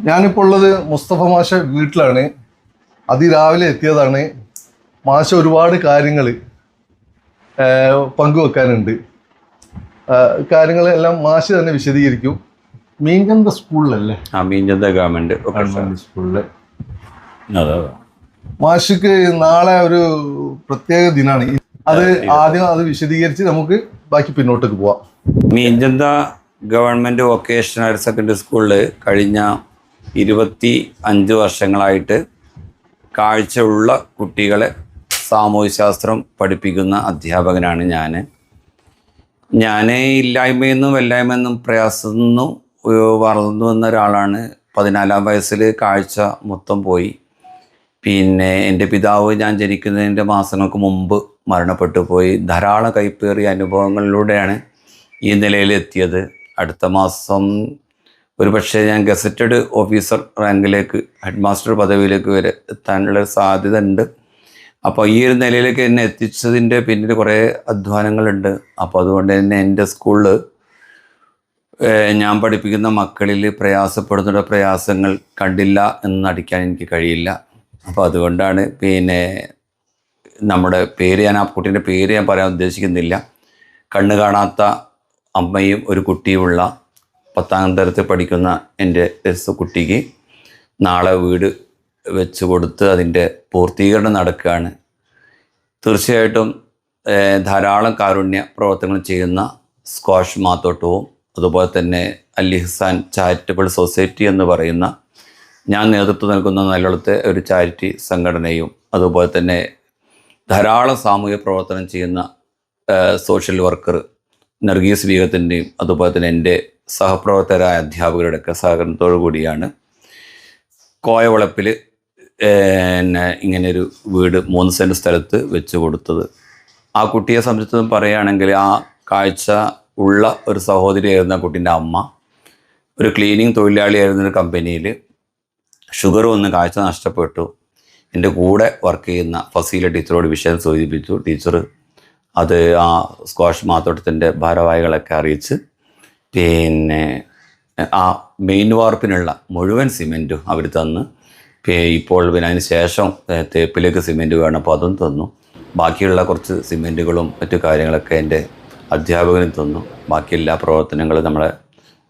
ഞാനിപ്പോൾ ഉള്ളത് മുസ്തഫ മാഷ വീട്ടിലാണ്. അതിരാവിലെ എത്തിയതാണ്. മാഷ ഒരുപാട് കാര്യങ്ങൾ പങ്കുവെക്കാനുണ്ട്. കാര്യങ്ങളെല്ലാം മാഷ് തന്നെ വിശദീകരിക്കും. മീൻചന്ത സ്കൂളിലല്ലേ? മീൻചന്ത ഗവൺമെന്റ് സ്കൂളില് മാഷിക്ക് നാളെ ഒരു പ്രത്യേക ദിനാണ്. അത് വിശദീകരിച്ച് നമുക്ക് ബാക്കി പിന്നോട്ടേക്ക് പോവാം. മീൻചന്ത ഗവൺമെന്റ് വൊക്കേഷണൽ ഹയർ സെക്കൻഡറി സ്കൂളിൽ കഴിഞ്ഞ 25 വർഷങ്ങളായിട്ട് കാഴ്ച ഉള്ള കുട്ടികളെ സാമൂഹ്യശാസ്ത്രം പഠിപ്പിക്കുന്ന അധ്യാപകനാണ് ഞാൻ ഇല്ലായ്മയെന്നും വല്ലായ്മയെന്നും പ്രയാസത്തിൽ നിന്നും വളർന്നു വന്ന ഒരാളാണ്. 14-ാം വയസ്സിൽ കാഴ്ച മൊത്തം പോയി. പിന്നെ എൻ്റെ പിതാവ് ഞാൻ ജനിക്കുന്നതിൻ്റെ മാസങ്ങൾക്ക് മുമ്പ് മരണപ്പെട്ടു പോയി. ധാരാളം കൈപ്പേറിയ അനുഭവങ്ങളിലൂടെയാണ് ഈ നിലയിലെത്തിയത്. അടുത്ത മാസം ഒരു പക്ഷേ ഞാൻ ഗസറ്റഡ് ഓഫീസർ റാങ്കിലേക്ക്, ഹെഡ് മാസ്റ്റർ പദവിയിലേക്ക് വരെ എത്താനുള്ള സാധ്യത ഉണ്ട്. അപ്പോൾ ഈ ഒരു നിലയിലേക്ക് എന്നെ എത്തിച്ചതിൻ്റെ പിന്നിൽ കുറേ അധ്വാനങ്ങളുണ്ട്. അപ്പോൾ അതുകൊണ്ട് തന്നെ എൻ്റെ സ്കൂളിൽ ഞാൻ പഠിപ്പിക്കുന്ന മക്കളിൽ പ്രയാസപ്പെടുന്ന പ്രയാസങ്ങൾ കണ്ടില്ല എന്ന് നടിക്കാൻ എനിക്ക് കഴിയില്ല. അപ്പോൾ അതുകൊണ്ടാണ് പിന്നെ നമ്മുടെ പേര്, ആ കുട്ടീൻ്റെ പേര് ഞാൻ പറയാൻ ഉദ്ദേശിക്കുന്നില്ല. കണ്ണ് കാണാത്ത അമ്മയും ഒരു കുട്ടിയുമുള്ള 10ാം തരത്തിൽ പഠിക്കുന്ന എൻ്റെ കുട്ടിക്ക് നാളെ വീട് വെച്ച് കൊടുത്ത് അതിൻ്റെ പൂർത്തീകരണം നടക്കുകയാണ്. തീർച്ചയായിട്ടും ധാരാളം കാരുണ്യ പ്രവർത്തനങ്ങൾ ചെയ്യുന്ന സ്ക്വാഷ് മാത്തോട്ടവും അതുപോലെ തന്നെ അൽ ഇഹ്സാൻ ചാരിറ്റബിൾ സൊസൈറ്റി എന്ന് പറയുന്ന ഞാൻ നേതൃത്വം നൽകുന്ന നല്ലളത്തെ ഒരു ചാരിറ്റി സംഘടനയും അതുപോലെ തന്നെ ധാരാളം സാമൂഹിക പ്രവർത്തനം ചെയ്യുന്ന സോഷ്യൽ വർക്കർ നർഗീസ് ബീഗത്തിൻ്റെയും അതുപോലെ തന്നെ എൻ്റെ സഹപ്രവർത്തകരായ അധ്യാപകരുടെയൊക്കെ സഹകരണത്തോടു കൂടിയാണ് കോയവളപ്പിൽ ഇങ്ങനെയൊരു വീട് 3 സെൻറ്റ് സ്ഥലത്ത് വെച്ച് കൊടുത്തത്. ആ കുട്ടിയെ സംബന്ധിച്ച് പറയുകയാണെങ്കിൽ ആ കാഴ്ച ഉള്ള ഒരു സഹോദരിയായിരുന്ന കുട്ടീൻ്റെ അമ്മ ഒരു ക്ലീനിങ് തൊഴിലാളിയായിരുന്നൊരു കമ്പനിയിൽ ഷുഗർ വന്ന് കാഴ്ച നഷ്ടപ്പെട്ടു. എൻ്റെ കൂടെ വർക്ക് ചെയ്യുന്ന ഫസീല ടീച്ചറോട് വിഷയം സൂചിപ്പിച്ചു. ടീച്ചർ അത് ആ സ്ക്വാഷ് മാത്തോട്ടത്തിൻ്റെ ഭാരവാഹികളൊക്കെ അറിയിച്ച് പിന്നെ ആ മെയിൻ വാർപ്പിനുള്ള മുഴുവൻ സിമെൻറ്റും അവർ തന്ന് ഇപ്പോൾ പിന്നെ അതിന് ശേഷം തേപ്പിലേക്ക് സിമെൻറ്റ് വേണം, അപ്പോൾ അതും തന്നു. ബാക്കിയുള്ള കുറച്ച് സിമെൻറ്റുകളും മറ്റു കാര്യങ്ങളൊക്കെ എൻ്റെ അധ്യാപകനും തന്നു. ബാക്കി എല്ലാ പ്രവർത്തനങ്ങളും നമ്മളെ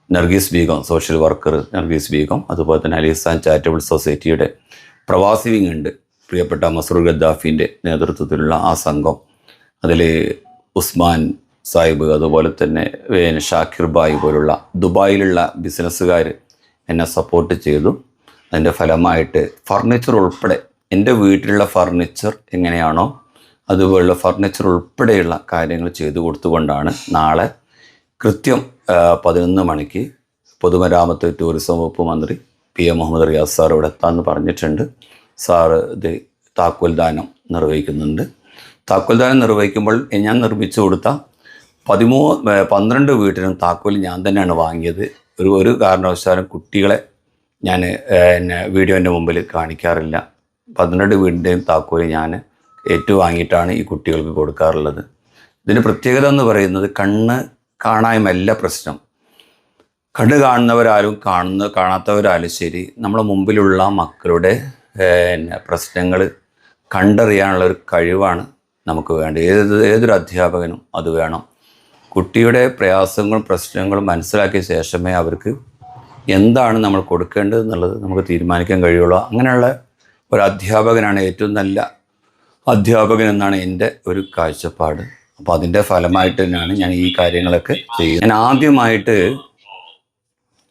നർഗീസ് ബീഗം, സോഷ്യൽ വർക്കർ നർഗീസ് ബീഗം, അതുപോലെ തന്നെ അൽ ഇഹ്സാൻ ചാരിറ്റബിൾ സൊസൈറ്റിയുടെ പ്രവാസി വിങ് ഉണ്ട്, പ്രിയപ്പെട്ട മസ്റൂർ ഗദ്ദാഫിൻ്റെ നേതൃത്വത്തിലുള്ള ആ സംഘം. അതിൽ ഉസ്മാൻ സാഹിബ് അതുപോലെ തന്നെ ഷാക്കിർ ബായ് പോലുള്ള ദുബായിലുള്ള ബിസിനസ്സുകാർ എന്നെ സപ്പോർട്ട് ചെയ്തു. അതിൻ്റെ ഫലമായിട്ട് ഫർണിച്ചർ ഉൾപ്പെടെ എൻ്റെ വീട്ടിലുള്ള ഫർണിച്ചർ എങ്ങനെയാണോ അതുപോലുള്ള ഫർണിച്ചർ ഉൾപ്പെടെയുള്ള കാര്യങ്ങൾ ചെയ്തു കൊടുത്തുകൊണ്ടാണ് നാളെ കൃത്യം 11 മണിക്ക് പൊതുമരാമത്ത് ടൂറിസം വകുപ്പ് മന്ത്രി PM മുഹമ്മദ് റിയാസ് സാർ ഇവിടെ എത്താമെന്ന് പറഞ്ഞിട്ടുണ്ട്. സാറ് ഇത് താക്കോൽദാനം നിർവഹിക്കുന്നുണ്ട്. താക്കോൽദാനം നിർവഹിക്കുമ്പോൾ ഞാൻ നിർമ്മിച്ചു കൊടുത്ത 12 വീട്ടിലും താക്കോൽ ഞാൻ തന്നെയാണ് വാങ്ങിയത്. ഒരു കാരണവശാലും കുട്ടികളെ ഞാൻ വീഡിയോൻ്റെ മുമ്പിൽ കാണിക്കാറില്ല. 12 വീടിൻ്റെയും താക്കോൽ ഞാൻ ഏറ്റുവാങ്ങിയിട്ടാണ് ഈ കുട്ടികൾക്ക് കൊടുക്കാറുള്ളത്. ഇതിന് പ്രത്യേകത എന്ന് പറയുന്നത് കണ്ണ് കാണായ്മല്ല പ്രശ്നം. കണ്ണ് കാണുന്നവരാലും കാണാത്തവരാലും ശരി, നമ്മുടെ മുമ്പിലുള്ള മക്കളുടെ പ്രശ്നങ്ങൾ കണ്ടറിയാനുള്ള ഒരു കഴിവാണ് നമുക്ക് വേണ്ടത്. ഏതൊരു അധ്യാപകനും അത് വേണം. കുട്ടിയുടെ പ്രയാസങ്ങളും പ്രശ്നങ്ങളും മനസ്സിലാക്കിയ ശേഷമേ അവർക്ക് എന്താണ് നമ്മൾ കൊടുക്കേണ്ടത് എന്നുള്ളത് നമുക്ക് തീരുമാനിക്കാൻ കഴിയുള്ളൂ. അങ്ങനെയുള്ള ഒരു അധ്യാപകനാണ് ഏറ്റവും നല്ല അധ്യാപകൻ എന്നാണ് എൻ്റെ ഒരു കാഴ്ചപ്പാട്. അപ്പോൾ അതിൻ്റെ ഫലമായിട്ട് തന്നെയാണ് ഞാൻ ഈ കാര്യങ്ങളൊക്കെ ചെയ്യുന്നത്. ഞാൻ ആദ്യമായിട്ട്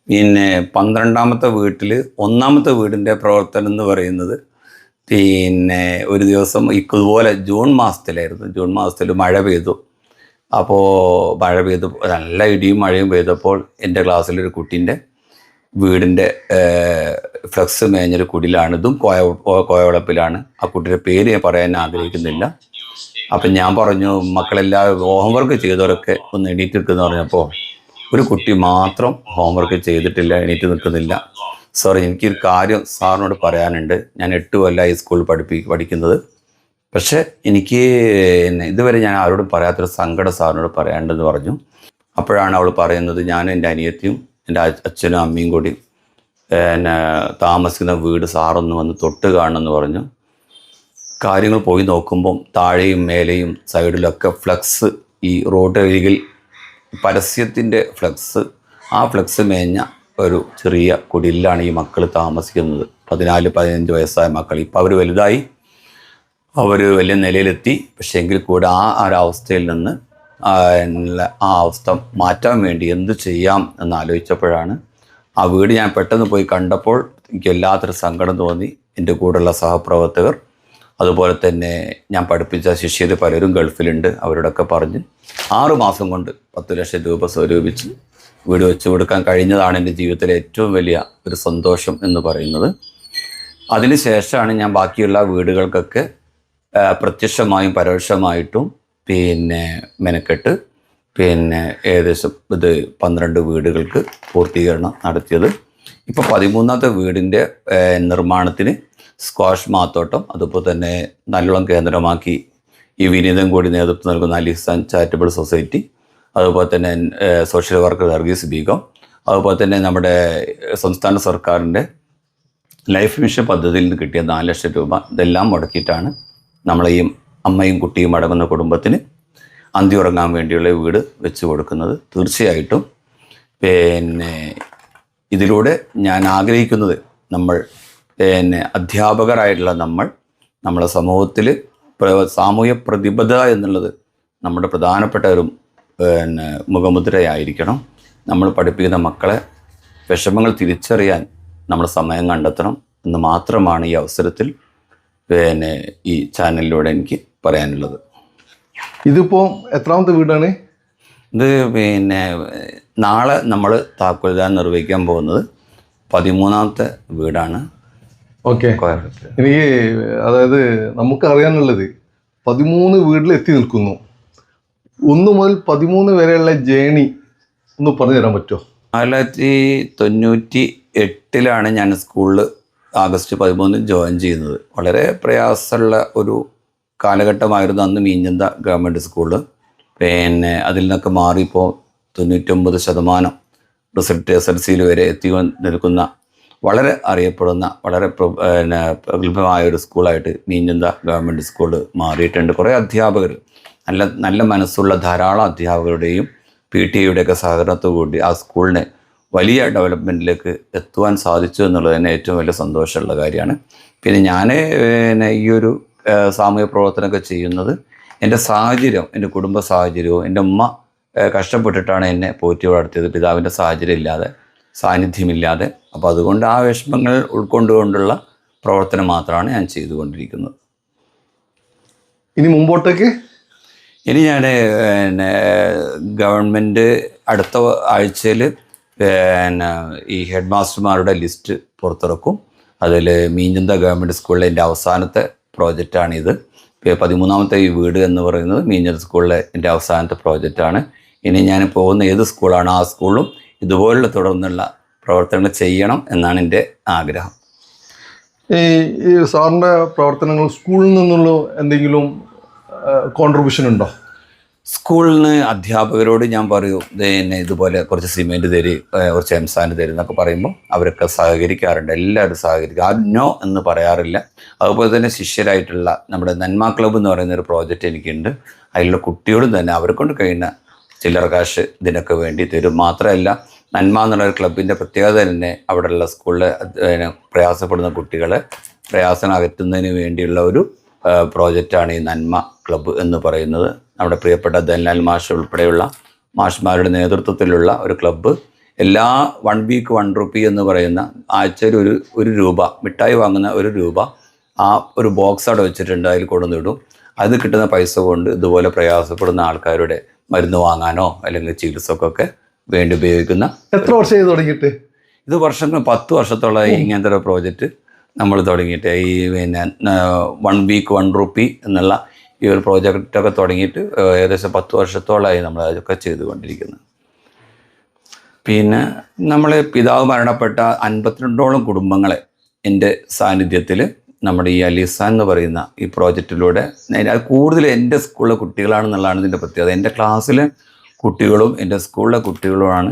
പിന്നെ 12ാമത്തെ വീട്ടിൽ 1ാമത്തെ വീടിൻ്റെ പ്രവർത്തനം എന്ന് പറയുന്നത് പിന്നെ ഒരു ദിവസം ഇതുപോലെ ജൂൺ മാസത്തിൽ മഴ പെയ്തു. അപ്പോൾ മഴ പെയ്തു, നല്ല ഇടിയും മഴയും പെയ്തപ്പോൾ എൻ്റെ ക്ലാസ്സിലൊരു കുട്ടീൻ്റെ വീടിൻ്റെ ഫ്ലക്സ് മേഞ്ഞൊരു കുടിലാണ്. ഇതും കോയവളപ്പിലാണ്. ആ കുട്ടിയുടെ പേര് ഞാൻ പറയാൻ ആഗ്രഹിക്കുന്നില്ല. അപ്പം ഞാൻ പറഞ്ഞു, മക്കളെല്ലാവരും ഹോംവർക്ക് ചെയ്തവരൊക്കെ ഒന്ന് എണീറ്റ് നിൽക്കുന്ന പറഞ്ഞപ്പോൾ ഒരു കുട്ടി മാത്രം ഹോംവർക്ക് ചെയ്തിട്ടില്ല, എണീറ്റ് നിൽക്കുന്നില്ല. സോറി, എനിക്കൊരു കാര്യം സാറിനോട് പറയാനുണ്ട്. ഞാൻ 8 കൊല്ലമായി സ്കൂളിൽ പഠിക്കുന്നത്. പക്ഷേ എനിക്ക് ഇതുവരെ ഞാൻ ആരോടും പറയാത്തൊരു സങ്കടം സാറിനോട് പറയാനുണ്ടെന്ന് പറഞ്ഞു. അപ്പോഴാണ് അവൾ പറയുന്നത്, ഞാൻ എൻ്റെ അനിയത്തിയും എൻ്റെ അച്ഛനും അമ്മയും കൂടി പിന്നെ താമസിക്കുന്ന വീട് സാറൊന്ന് വന്ന് തൊട്ട് കാണണമെന്ന് പറഞ്ഞു. കാര്യങ്ങൾ പോയി നോക്കുമ്പം താഴെയും മേലെയും സൈഡിലൊക്കെ ഫ്ലക്സ്, ഈ റോഡരികിൽ പരസ്യത്തിൻ്റെ ഫ്ലക്സ്, ആ ഫ്ലക്സ് മേഞ്ഞ ഒരു ചെറിയ കുടിലാണ് ഈ മക്കൾ താമസിക്കുന്നത്. 14-15 വയസ്സായ മക്കൾ. ഇപ്പോൾ അവർ വലുതായി, അവർ വലിയ നിലയിലെത്തി. പക്ഷേ എങ്കിൽ കൂടെ ആ ഒരവസ്ഥയിൽ നിന്ന് ആ അവസ്ഥ മാറ്റാൻ വേണ്ടി എന്ത് ചെയ്യാം എന്നാലോചിച്ചപ്പോഴാണ് ആ വീട് ഞാൻ പെട്ടെന്ന് പോയി കണ്ടപ്പോൾ എനിക്ക് വല്ലാത്തൊരു സങ്കടം തോന്നി. എൻ്റെ കൂടെയുള്ള സഹപ്രവർത്തകർ, അതുപോലെ തന്നെ ഞാൻ പഠിപ്പിച്ച ശിഷ്യർ പലരും ഗൾഫിലുണ്ട്. അവരോടൊക്കെ പറഞ്ഞ് 6 മാസം കൊണ്ട് 10 ലക്ഷം രൂപ സ്വരൂപിച്ച് വീട് വെച്ച് കൊടുക്കാൻ കഴിഞ്ഞതാണ് എൻ്റെ ജീവിതത്തിലെ ഏറ്റവും വലിയ ഒരു സന്തോഷം എന്ന് പറയുന്നത്. അതിനുശേഷമാണ് ഞാൻ ബാക്കിയുള്ള വീടുകൾക്കൊക്കെ പ്രത്യക്ഷമായും പരോക്ഷമായിട്ടും മെനക്കെട്ട് ഏകദേശം ഇത് 12 വീടുകൾക്ക് പൂർത്തീകരണം നടത്തിയത്. ഇപ്പോൾ 13ാമത്തെ വീടിൻ്റെ നിർമ്മാണത്തിന് സ്ക്വാഷ് മാത്തോട്ടം, അതുപോലെ തന്നെ നല്ലോളം കേന്ദ്രമാക്കി ഈ വിനീതം കൂടി നേതൃത്വം നൽകുന്ന അലിസാൻ ചാരിറ്റബിൾ സൊസൈറ്റി, അതുപോലെ തന്നെ സോഷ്യൽ വർക്കർ വർഗീസ് ബീഗം, അതുപോലെ തന്നെ നമ്മുടെ സംസ്ഥാന സർക്കാരിൻ്റെ ലൈഫ് മിഷൻ പദ്ധതിയിൽ നിന്ന് കിട്ടിയ 4 ലക്ഷം രൂപ, ഇതെല്ലാം മുടക്കിയിട്ടാണ് നമ്മളെ ഈ അമ്മയും കുട്ടിയും അടങ്ങുന്ന കുടുംബത്തിന് അന്തി ഉറങ്ങാൻ വേണ്ടിയുള്ള വീട് വെച്ച് കൊടുക്കുന്നത്. തീർച്ചയായിട്ടും ഇതിലൂടെ ഞാൻ ആഗ്രഹിക്കുന്നത്, നമ്മൾ അധ്യാപകരായിട്ടുള്ള നമ്മളെ സമൂഹത്തിൽ സാമൂഹ്യ പ്രതിബദ്ധത എന്നുള്ളത് നമ്മുടെ പ്രധാനപ്പെട്ട ഒരു മുഖമുദ്രയായിരിക്കണം. നമ്മൾ പഠിപ്പിക്കുന്ന മക്കളെ വിഷമങ്ങൾ തിരിച്ചറിയാൻ നമ്മൾ സമയം കണ്ടെത്തണം എന്ന് മാത്രമാണ് ഈ അവസരത്തിൽ ഈ ചാനലിലൂടെ എനിക്ക് പറയാനുള്ളത്. ഇതിപ്പോൾ എത്രാമത്തെ വീടാണ്? ഇത് നാളെ നമ്മൾ താക്കോൽദാനം നിർവഹിക്കാൻ പോകുന്നത് 13ാമത്തെ വീടാണ്. ഓക്കെ, എനിക്ക് അതായത് നമുക്കറിയാനുള്ളത് 13 വീട്ടിൽ എത്തി നിൽക്കുന്നു. 1 മുതൽ 13 വരെയുള്ള ജേണി ഒന്ന് പറഞ്ഞു തരാൻ പറ്റുമോ? 1998 ഞാൻ സ്കൂളിൽ ആഗസ്റ്റ് 13 ജോയിൻ ചെയ്യുന്നത്. വളരെ പ്രയാസമുള്ള ഒരു കാലഘട്ടമായിരുന്നു അന്ന് മീഞ്ചന്ത ഗവൺമെൻറ് സ്കൂള്. അതിൽ നിന്നൊക്കെ മാറിപ്പോൾ 99% റിസൾട്ട് SLCയിൽ വരെ എത്തി നിൽക്കുന്ന വളരെ അറിയപ്പെടുന്ന വളരെ പ്രഗത്ഭമായ ഒരു സ്കൂളായിട്ട് മീഞ്ചന്ത ഗവൺമെൻറ് സ്കൂള് മാറിയിട്ടുണ്ട്. കുറേ അധ്യാപകർ, നല്ല മനസ്സുള്ള ധാരാളം അധ്യാപകരുടെയും PTA സഹകരണത്തോടുകൂടി ആ സ്കൂളിനെ വലിയ ഡെവലപ്മെൻറ്റിലേക്ക് എത്തുവാൻ സാധിച്ചു എന്നുള്ളത് തന്നെ ഏറ്റവും വലിയ സന്തോഷമുള്ള കാര്യമാണ്. പിന്നെ ഞാൻ ഈ ഒരു സാമൂഹ്യ പ്രവർത്തനമൊക്കെ ചെയ്യുന്നത് എൻ്റെ സാഹചര്യം, എൻ്റെ കുടുംബ സാഹചര്യവും, എൻ്റെ ഉമ്മ കഷ്ടപ്പെട്ടിട്ടാണ് എന്നെ പോറ്റി വളർത്തിയത്, പിതാവിൻ്റെ സാഹചര്യം ഇല്ലാതെ, സാന്നിധ്യമില്ലാതെ. അപ്പോൾ അതുകൊണ്ട് ആ വിഷമങ്ങൾ ഉൾക്കൊണ്ടുകൊണ്ടുള്ള പ്രവർത്തനം മാത്രമാണ് ഞാൻ ചെയ്തുകൊണ്ടിരിക്കുന്നത്. ഇനി മുമ്പോട്ടേക്ക് ഞാൻ ഗവൺമെൻറ് അടുത്ത ആഴ്ചയിൽ ഈ ഹെഡ് മാസ്റ്റർമാരുടെ ലിസ്റ്റ് പുറത്തിറക്കും. അതിൽ മീഞ്ചന്ത ഗവൺമെൻറ് സ്കൂളിലെ എൻ്റെ അവസാനത്തെ പ്രോജക്റ്റാണിത്. 13ാമത്തെ ഈ വീട് എന്ന് പറയുന്നത് മീഞ്ചന്ത സ്കൂളിലെ എൻ്റെ അവസാനത്തെ പ്രോജക്റ്റാണ്. ഇനി ഞാൻ പോകുന്ന ഏത് സ്കൂളാണ് ആ സ്കൂളും ഇതുപോലുള്ള തുടർന്നുള്ള പ്രവർത്തനങ്ങൾ ചെയ്യണം എന്നാണ് എൻ്റെ ആഗ്രഹം. ഈ സാറിൻ്റെ പ്രവർത്തനങ്ങൾ സ്കൂളിൽ നിന്നുള്ള എന്തെങ്കിലും കോൺട്രിബ്യൂഷൻ ഉണ്ടോ? സ്കൂളിൽ നിന്ന് അധ്യാപകരോട് ഞാൻ പറയും, ഇതുപോലെ കുറച്ച് സിമെൻറ്റ് തരും, കുറച്ച് എംസാൻഡ് തരും എന്നൊക്കെ പറയുമ്പോൾ അവരൊക്കെ സഹകരിക്കാറുണ്ട്. എല്ലാവരും സഹകരിക്കും, നോ എന്ന് പറയാറില്ല. അതുപോലെ തന്നെ ശിഷ്യരായിട്ടുള്ള നമ്മുടെ നന്മ ക്ലബ്ബ് എന്ന് പറയുന്ന ഒരു പ്രോജക്റ്റ് എനിക്കുണ്ട്. അതിലുള്ള കുട്ടികളും തന്നെ അവരെ കൊണ്ട് കഴിയുന്ന ചില്ലറ കാശ് ഇതിനൊക്കെ വേണ്ടി തരും. മാത്രമല്ല, നന്മ എന്നുള്ള ഒരു ക്ലബിൻ്റെ പ്രത്യേകത തന്നെ അവിടെയുള്ള സ്കൂളിൽ പ്രയാസപ്പെടുന്ന കുട്ടികളെ പ്രയാസം അകറ്റുന്നതിന് വേണ്ടിയുള്ള ഒരു പ്രോജക്റ്റാണ് ഈ നന്മ ക്ലബ്ബ് എന്ന് പറയുന്നത്. നമ്മുടെ പ്രിയപ്പെട്ട ദൻലാൽ മാഷ് ഉൾപ്പെടെയുള്ള മാഷ്മാരുടെ നേതൃത്വത്തിലുള്ള ഒരു ക്ലബ്ബ്. എല്ലാ 1 വീക്ക് 1 റുപ്പി എന്ന് പറയുന്ന ആഴ്ചയിൽ ഒരു രൂപ മിഠായി വാങ്ങുന്ന 1 രൂപ ആ ഒരു ബോക്സ് അവിടെ വെച്ചിട്ടുണ്ട്, അതിൽ കൊണ്ടുവന്നിടും. അത് കിട്ടുന്ന പൈസ കൊണ്ട് ഇതുപോലെ പ്രയാസപ്പെടുന്ന ആൾക്കാരുടെ മരുന്ന് വാങ്ങാനോ അല്ലെങ്കിൽ ചികിത്സക്കൊക്കെ വേണ്ടി ഉപയോഗിക്കുന്ന. എത്ര വർഷം തുടങ്ങിയിട്ട്? ഇത് 10 വർഷത്തോളമായി ഇങ്ങനത്തെ ഒരു പ്രോജക്റ്റ് നമ്മൾ തുടങ്ങിയിട്ട്. ഈ 1 വീക്ക് 1 റുപ്പി എന്നുള്ള ഈ ഒരു പ്രോജക്റ്റൊക്കെ തുടങ്ങിയിട്ട് ഏകദേശം 10 വർഷത്തോളമായി നമ്മൾ അതൊക്കെ ചെയ്തുകൊണ്ടിരിക്കുന്നത്. പിന്നെ നമ്മളെ പിതാവ് മരണപ്പെട്ട 52ഓളം കുടുംബങ്ങളെ എൻ്റെ സാന്നിധ്യത്തിൽ നമ്മുടെ ഈ അലിസാൻ എന്ന് പറയുന്ന ഈ പ്രോജക്റ്റിലൂടെ, അത് കൂടുതൽ എൻ്റെ സ്കൂളിലെ കുട്ടികളാണെന്നുള്ളതാണ് ഇതിൻ്റെ പ്രത്യേകത. എൻ്റെ ക്ലാസ്സിലെ കുട്ടികളും എൻ്റെ സ്കൂളിലെ കുട്ടികളുമാണ്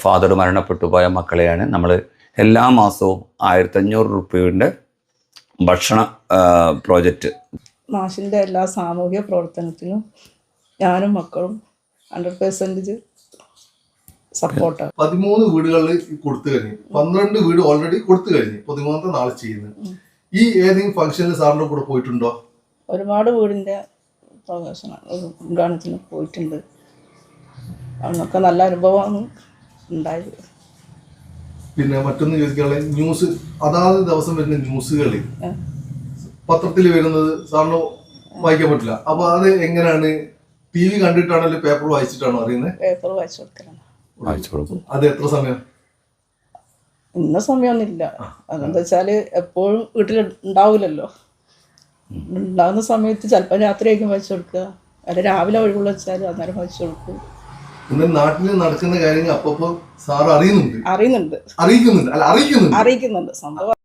ഫാദർ മരണപ്പെട്ടു പോയ മക്കളെയാണ് നമ്മൾ എല്ലാ മാസവും 1500 രൂപയുടെ ഭക്ഷണ പ്രോജക്റ്റ്. മാഷിൻ്റെ എല്ലാ സാമൂഹ്യ പ്രവർത്തനത്തിനും ഞാനും മക്കളും 100% സപ്പോർട്ടാണ്. 13 വീടുകളിൽ കൊടുത്തു കഴിഞ്ഞു, 12 വീട് ഓൾറെഡി കൊടുത്തു കഴിഞ്ഞു, 13 നാളെ ചെയ്യുന്നത്. ഈ ഏതെങ്കിലും ഫംഗ്ഷനിൽ സാറിന്റെ കൂടെ പോയിട്ടുണ്ടോ? ഒരുപാട് വീടിൻ്റെ ഉദ്ഘാടനത്തിന് പോയിട്ടുണ്ട്. അന്നൊക്കെ നല്ല അനുഭവമാണ് ഉണ്ടായത്. പിന്നെ മറ്റൊന്ന് ചോദിക്കാനുള്ള ന്യൂസ്, അതാത് ദിവസം വരുന്ന ന്യൂസുകളിൽ പത്രത്തിൽ വരുന്നത് സാറിന് വായിക്കാൻ പറ്റില്ല. അപ്പൊ അത് എങ്ങനെയാണ്? TV കണ്ടിട്ടാണല്ലോ പേപ്പർ വായിച്ചിട്ടാണോ അറിയുന്നത്? പേപ്പർ വായിച്ചു കൊടുക്കലാണ്. അത് എത്ര സമയം? ഇന്ന സമയമൊന്നുമില്ല. അതെന്താ വെച്ചാല് എപ്പോഴും വീട്ടിൽ ഉണ്ടാവില്ലല്ലോ. ഉണ്ടാകുന്ന സമയത്ത് ചിലപ്പോൾ രാത്രിയായിരിക്കും വായിച്ചു കൊടുക്കുക, അല്ല രാവിലെ ഒഴിവുള്ള വെച്ചാൽ അന്നേരം വായിച്ചു കൊടുക്കും. പിന്നെ നാട്ടിൽ നടക്കുന്ന കാര്യങ്ങൾ അപ്പൊ സാർ അറിയുന്നുണ്ട്, അറിയുന്നുണ്ട്, അറിയിക്കുന്നുണ്ട്, അറിയിക്കുന്നുണ്ട് സംഭവം.